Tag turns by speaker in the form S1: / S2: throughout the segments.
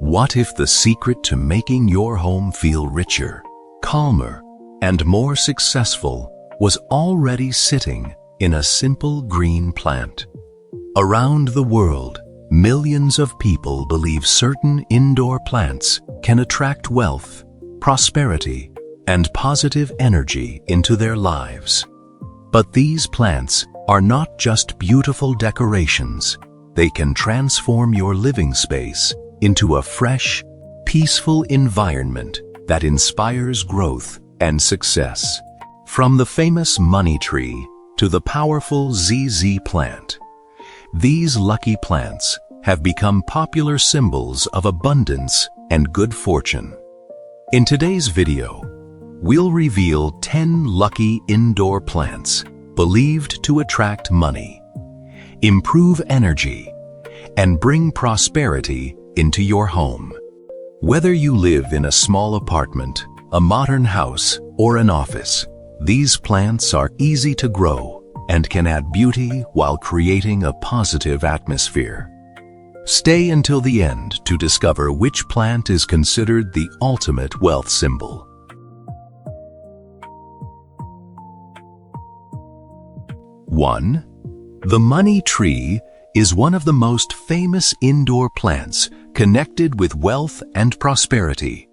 S1: What if the secret to making your home feel richer, calmer, and more successful was already sitting in a simple green plant? Around the world, millions of people believe certain indoor plants can attract wealth, prosperity, and positive energy into their lives. But these plants are not just beautiful decorations. They can transform your living space into a fresh, peaceful environment that inspires growth and success. From the famous money tree to the powerful ZZ plant, these lucky plants have become popular symbols of abundance and good fortune. In today's video, we'll reveal 10 lucky indoor plants believed to attract money, improve energy, and bring prosperity into your home. Whether you live in a small apartment, a modern house, or an office, these plants are easy to grow and can add beauty while creating a positive atmosphere. Stay until the end to discover which plant is considered the ultimate wealth symbol. 1. The money tree is one of the most famous indoor plants connected with wealth and prosperity.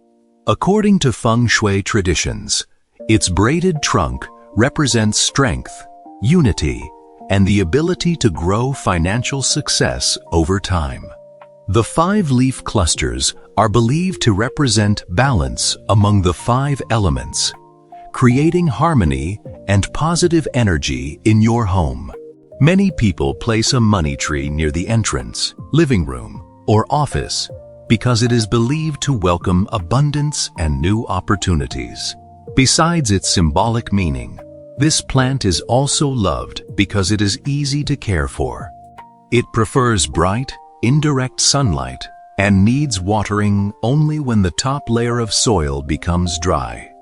S1: According to Feng Shui traditions, its braided trunk represents strength, unity, and the ability to grow financial success over time. The 5-leaf clusters are believed to represent balance among the 5 elements, creating harmony and positive energy in your home. Many people place a money tree near the entrance, living room, or office because it is believed to welcome abundance and new opportunities. Besides its symbolic meaning, this plant is also loved because it is easy to care for. It prefers bright, indirect sunlight and needs watering only when the top layer of soil becomes dry.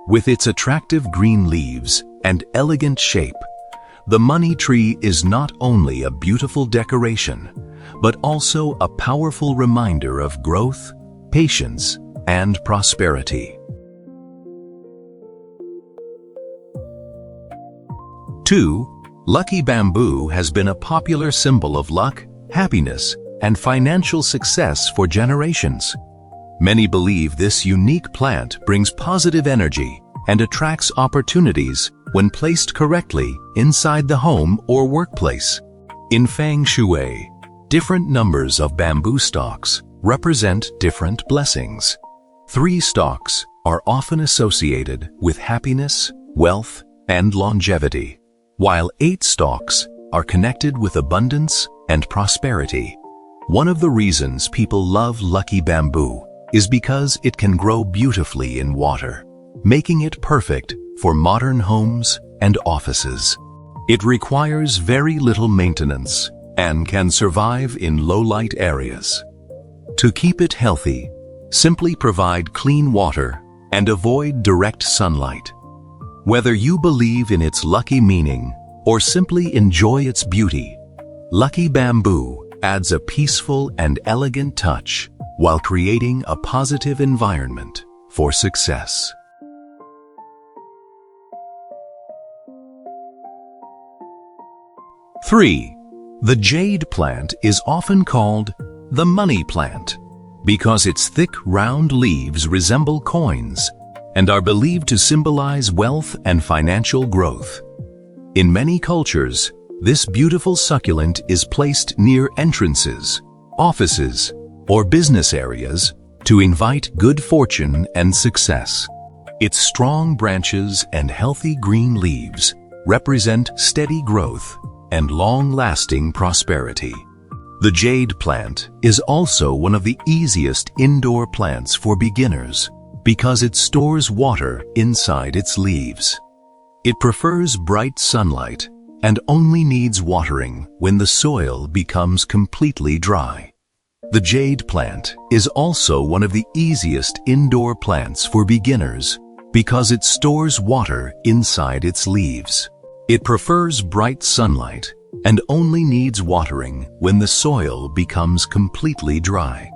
S1: With its attractive green leaves and elegant shape, the money tree is not only a beautiful decoration, but also a powerful reminder of growth, patience, and prosperity. 2. Lucky bamboo has been a popular symbol of luck, happiness, and financial success for generations. Many believe this unique plant brings positive energy and attracts opportunities when placed correctly inside the home or workplace. In Feng Shui, different numbers of bamboo stalks represent different blessings. 3 stalks are often associated with happiness, wealth, and longevity, while 8 stalks are connected with abundance and prosperity. One of the reasons people love lucky bamboo is because it can grow beautifully in water, making it perfect for modern homes and offices. It requires very little maintenance and can survive in low-light areas. To keep it healthy, simply provide clean water and avoid direct sunlight. Whether you believe in its lucky meaning or simply enjoy its beauty, lucky bamboo adds a peaceful and elegant touch while creating a positive environment for success. 3. The jade plant is often called the money plant because its thick, round leaves resemble coins and are believed to symbolize wealth and financial growth. In many cultures, this beautiful succulent is placed near entrances, offices, or business areas to invite good fortune and success. Its strong branches and healthy green leaves represent steady growth and long-lasting prosperity. The jade plant is also one of the easiest indoor plants for beginners because it stores water inside its leaves. It prefers bright sunlight and only needs watering when the soil becomes completely dry. The jade plant is also one of the easiest indoor plants for beginners because it stores water inside its leaves. It prefers bright sunlight and only needs watering when the soil becomes completely dry.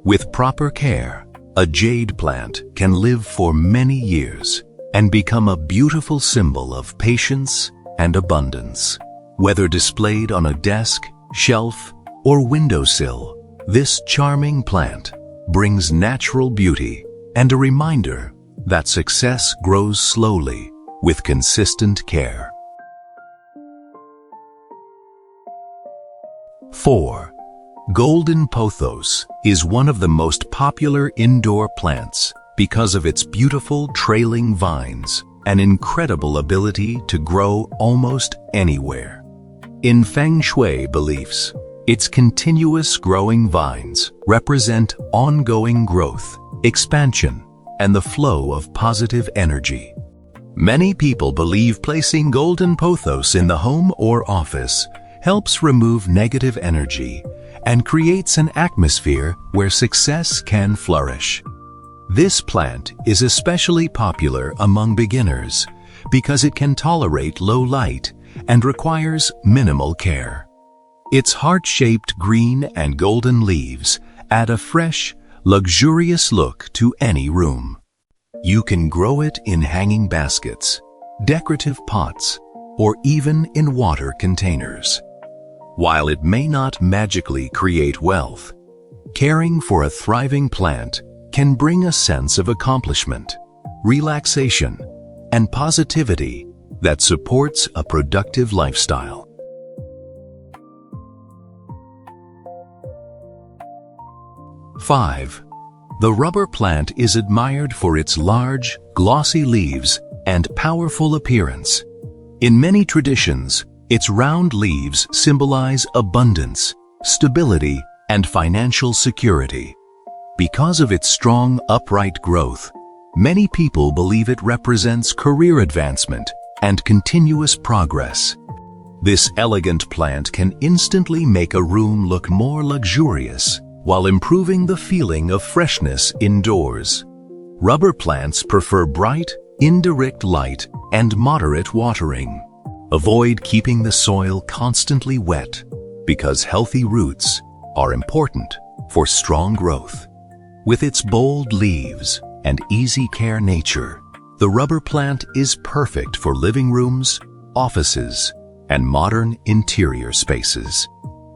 S1: With proper care, a jade plant can live for many years and become a beautiful symbol of patience and abundance. Whether displayed on a desk, shelf, or windowsill, this charming plant brings natural beauty and a reminder that success grows slowly with consistent care. 4. Golden pothos is one of the most popular indoor plants because of its beautiful trailing vines and incredible ability to grow almost anywhere. In Feng Shui beliefs, its continuous growing vines represent ongoing growth, expansion, and the flow of positive energy. Many people believe placing golden pothos in the home or office helps remove negative energy and creates an atmosphere where success can flourish. This plant is especially popular among beginners because it can tolerate low light and requires minimal care. Its heart-shaped green and golden leaves add a fresh, luxurious look to any room. You can grow it in hanging baskets, decorative pots, or even in water containers. While it may not magically create wealth, caring for a thriving plant can bring a sense of accomplishment, relaxation, and positivity that supports a productive lifestyle. 5. The rubber plant is admired for its large, glossy leaves and powerful appearance. In many traditions, its round leaves symbolize abundance, stability, and financial security. Because of its strong, upright growth, many people believe it represents career advancement and continuous progress. This elegant plant can instantly make a room look more luxurious while improving the feeling of freshness indoors. Rubber plants prefer bright, indirect light and moderate watering. Avoid keeping the soil constantly wet because healthy roots are important for strong growth. With its bold leaves and easy care nature, the rubber plant is perfect for living rooms, offices, and modern interior spaces.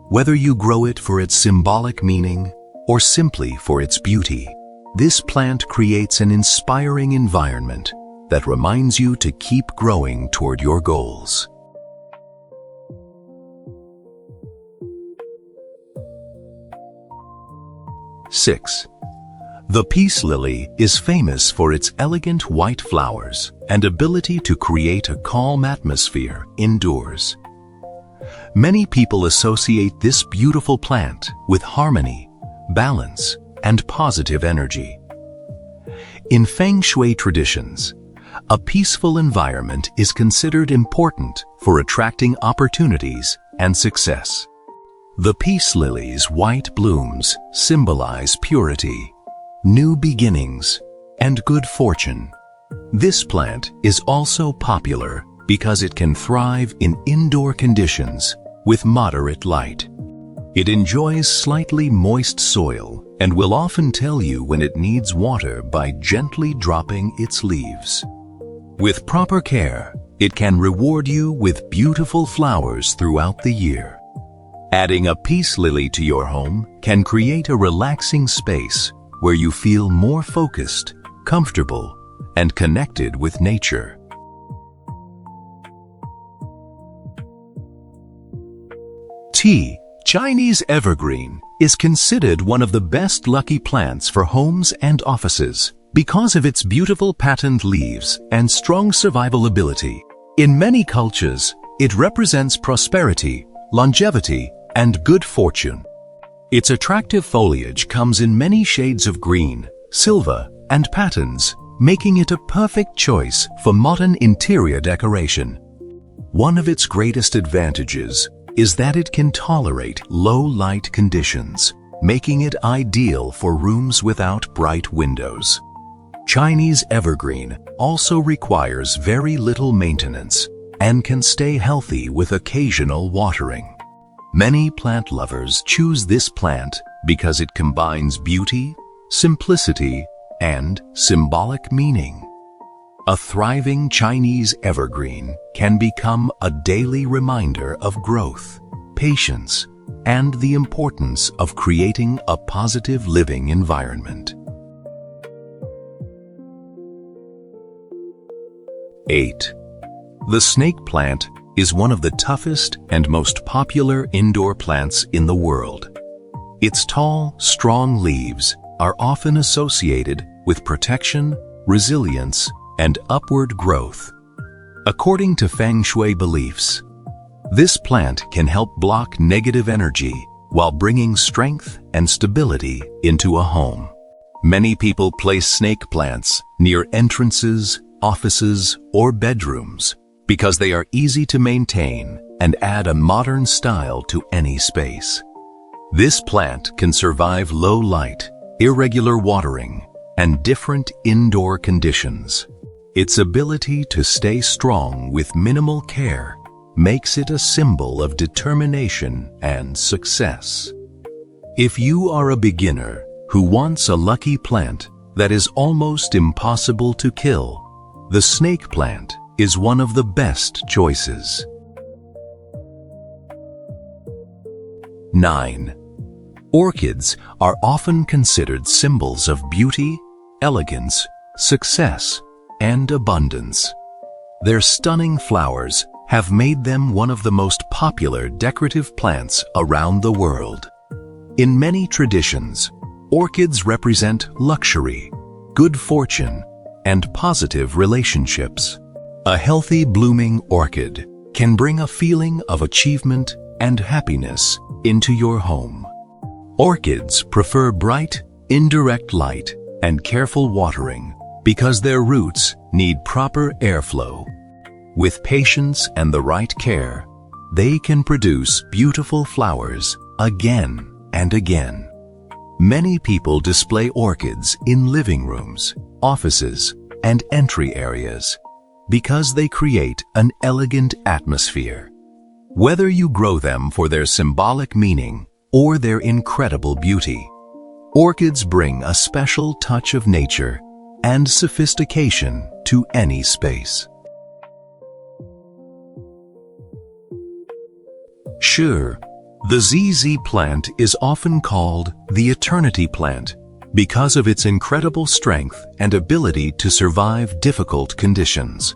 S1: Whether you grow it for its symbolic meaning or simply for its beauty, this plant creates an inspiring environment that reminds you to keep growing toward your goals. 6. The peace lily is famous for its elegant white flowers and ability to create a calm atmosphere indoors. Many people associate this beautiful plant with harmony, balance, and positive energy. In Feng Shui traditions, a peaceful environment is considered important for attracting opportunities and success. The peace lily's white blooms symbolize purity, new beginnings, and good fortune. This plant is also popular because it can thrive in indoor conditions with moderate light. It enjoys slightly moist soil and will often tell you when it needs water by gently dropping its leaves. With proper care, it can reward you with beautiful flowers throughout the year. Adding a peace lily to your home can create a relaxing space where you feel more focused, comfortable, and connected with nature. T. Chinese evergreen is considered one of the best lucky plants for homes and offices because of its beautiful patterned leaves and strong survival ability. In many cultures, it represents prosperity, longevity, and good fortune. Its attractive foliage comes in many shades of green, silver, and patterns, making it a perfect choice for modern interior decoration. One of its greatest advantages is that it can tolerate low light conditions, making it ideal for rooms without bright windows. Chinese evergreen also requires very little maintenance and can stay healthy with occasional watering. Many plant lovers choose this plant because it combines beauty, simplicity, and symbolic meaning. A thriving Chinese evergreen can become a daily reminder of growth, patience, and the importance of creating a positive living environment. 8. The snake plant is one of the toughest and most popular indoor plants in the world. Its tall, strong leaves are often associated with protection, resilience, and upward growth. According to Feng Shui beliefs, this plant can help block negative energy while bringing strength and stability into a home. Many people place snake plants near entrances, offices, or bedrooms because they are easy to maintain and add a modern style to any space. This plant can survive low light, irregular watering, and different indoor conditions. Its ability to stay strong with minimal care makes it a symbol of determination and success. If you are a beginner who wants a lucky plant that is almost impossible to kill, the snake plant is one of the best choices. 9. Orchids are often considered symbols of beauty, elegance, success, and abundance. Their stunning flowers have made them one of the most popular decorative plants around the world. In many traditions, orchids represent luxury, good fortune, and positive relationships. A healthy blooming orchid can bring a feeling of achievement and happiness into your home. Orchids prefer bright, indirect light and careful watering because their roots need proper airflow. With patience and the right care, they can produce beautiful flowers again and again. Many people display orchids in living rooms, offices, and entry areas because they create an elegant atmosphere. Whether you grow them for their symbolic meaning or their incredible beauty, orchids bring a special touch of nature and sophistication to any space. Sure, the ZZ plant is often called the eternity plant because of its incredible strength and ability to survive difficult conditions.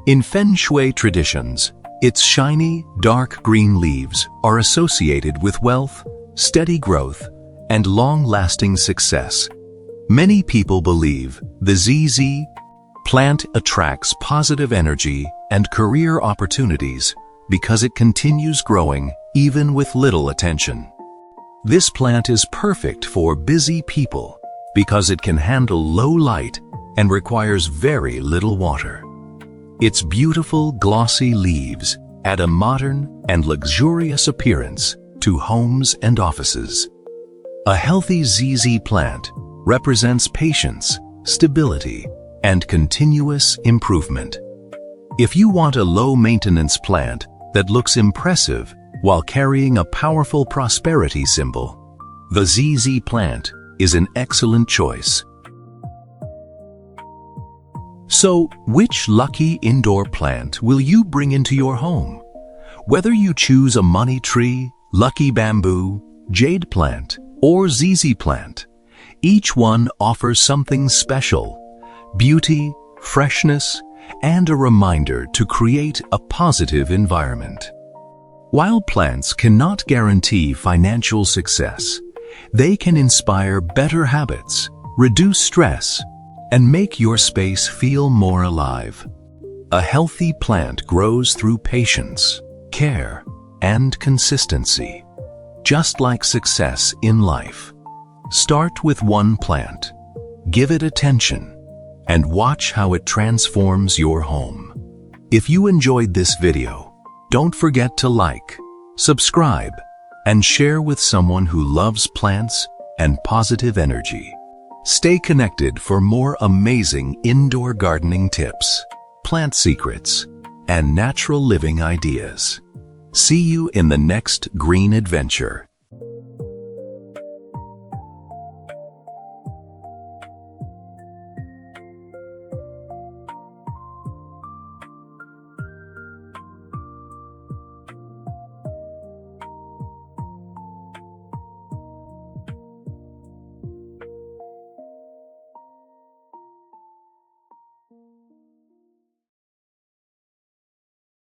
S1: In Feng Shui traditions, its shiny, dark green leaves are associated with wealth, steady growth, and long-lasting success. Many people believe the ZZ plant attracts positive energy and career opportunities because it continues growing even with little attention. This plant is perfect for busy people because it can handle low light and requires very little water. Its beautiful glossy leaves add a modern and luxurious appearance to homes and offices. A healthy ZZ plant represents patience, stability, and continuous improvement. If you want a low-maintenance plant that looks impressive while carrying a powerful prosperity symbol, the ZZ plant is an excellent choice. So, which lucky indoor plant will you bring into your home? Whether you choose a money tree, lucky bamboo, jade plant, or ZZ plant, each one offers something special: beauty, freshness, and a reminder to create a positive environment. While plants cannot guarantee financial success, they can inspire better habits, reduce stress, and make your space feel more alive. A healthy plant grows through patience, care, and consistency. Just like success in life, start with one plant, give it attention, and watch how it transforms your home. If you enjoyed this video, don't forget to like, subscribe, and share with someone who loves plants and positive energy. Stay connected for more amazing indoor gardening tips, plant secrets, and natural living ideas. See you in the next green adventure.